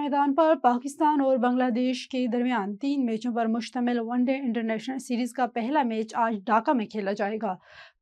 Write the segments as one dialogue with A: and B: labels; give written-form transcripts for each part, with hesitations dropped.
A: میدان پر پاکستان اور بنگلہ دیش کے درمیان 3 میچوں پر مشتمل ون ڈے انٹرنیشنل سیریز کا پہلا میچ آج ڈھاکہ میں کھیلا جائے گا۔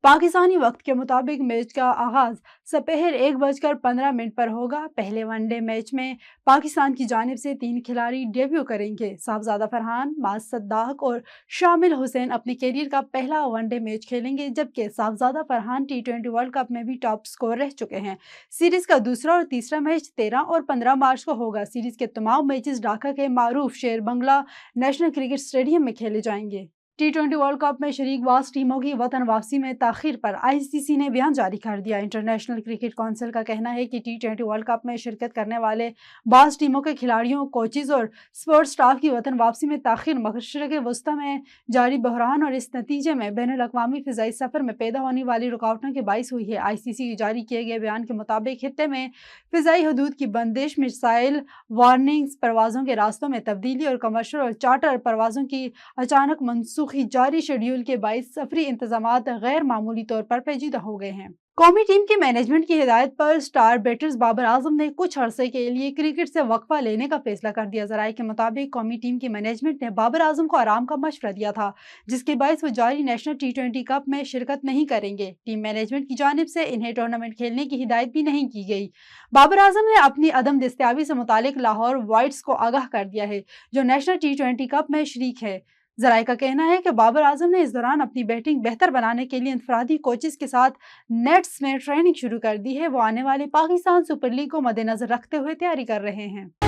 A: پاکستانی وقت کے مطابق میچ کا آغاز سپہر 1:15 پر ہوگا۔ پہلے ون ڈے میچ میں پاکستان کی جانب سے 3 کھلاڑی ڈیبیو کریں گے۔ صاحبزادہ فرحان، معاذ صداق اور شامل حسین اپنے کیریئر کا پہلا ون ڈے میچ کھیلیں گے، جبکہ صاحبزادہ فرحان T20 ورلڈ کپ میں بھی ٹاپ سکور رہ چکے ہیں۔ سیریز کا دوسرا اور تیسرا میچ 13 اور 15 مارچ کو ہوگا۔ سیریز کے تمام میچز ڈھاکہ کے معروف شیر بنگلہ نیشنل کرکٹ اسٹیڈیم میں کھیلے جائیں گے۔ T20 ورلڈ کپ میں شریک بعض ٹیموں کی وطن واپسی میں تاخیر پر ICC نے بیان جاری کر دیا۔ انٹرنیشنل کرکٹ کونسل کا کہنا ہے کہ T20 ورلڈ کپ میں شرکت کرنے والے بعض ٹیموں کے کھلاڑیوں، کوچز اور سپورٹ سٹاف کی وطن واپسی میں تاخیر مشرق وسطیٰ میں جاری بحران اور اس نتیجے میں بین الاقوامی فضائی سفر میں پیدا ہونے والی رکاوٹوں کے باعث ہوئی ہے۔ ICC کی جاری کیے گئے بیان کے مطابق خطے میں فضائی حدود کی بندش، میزائل وارننگز، پروازوں کے راستوں میں تبدیلی اور کمرشل اور چارٹر پروازوں کی اچانک منسوخی جاری شیڈول کے باعث سفری انتظامات غیر معمولی طور پر پیچیدہ ہو گئے ہیں۔ قومی ٹیم کی مینجمنٹ کی ہدایت پر سٹار بیٹرز بابر اعظم نے کچھ عرصے کے لیے کرکٹ سے وقفہ لینے کا فیصلہ کر دیا۔ ذرائع کے مطابق قومی ٹیم کی مینجمنٹ نے بابر اعظم کو آرام کا مشورہ دیا تھا، جس کے باعث وہ جاری نیشنل T20 کپ میں شرکت نہیں کریں گے۔ ٹیم مینجمنٹ کی جانب سے انہیں ٹورنامنٹ کھیلنے کی ہدایت بھی نہیں کی گئی۔ بابر اعظم نے اپنی عدم دستیابی سے متعلق لاہور وائٹس کو آگاہ کر دیا ہے، جو نیشنل T20 کپ میں شریک ہے۔ ذرائع کا کہنا ہے کہ بابر اعظم نے اس دوران اپنی بیٹنگ بہتر بنانے کے لیے انفرادی کوچز کے ساتھ نیٹس میں ٹریننگ شروع کر دی ہے۔ وہ آنے والے پاکستان سپر لیگ کو مد نظر رکھتے ہوئے تیاری کر رہے ہیں۔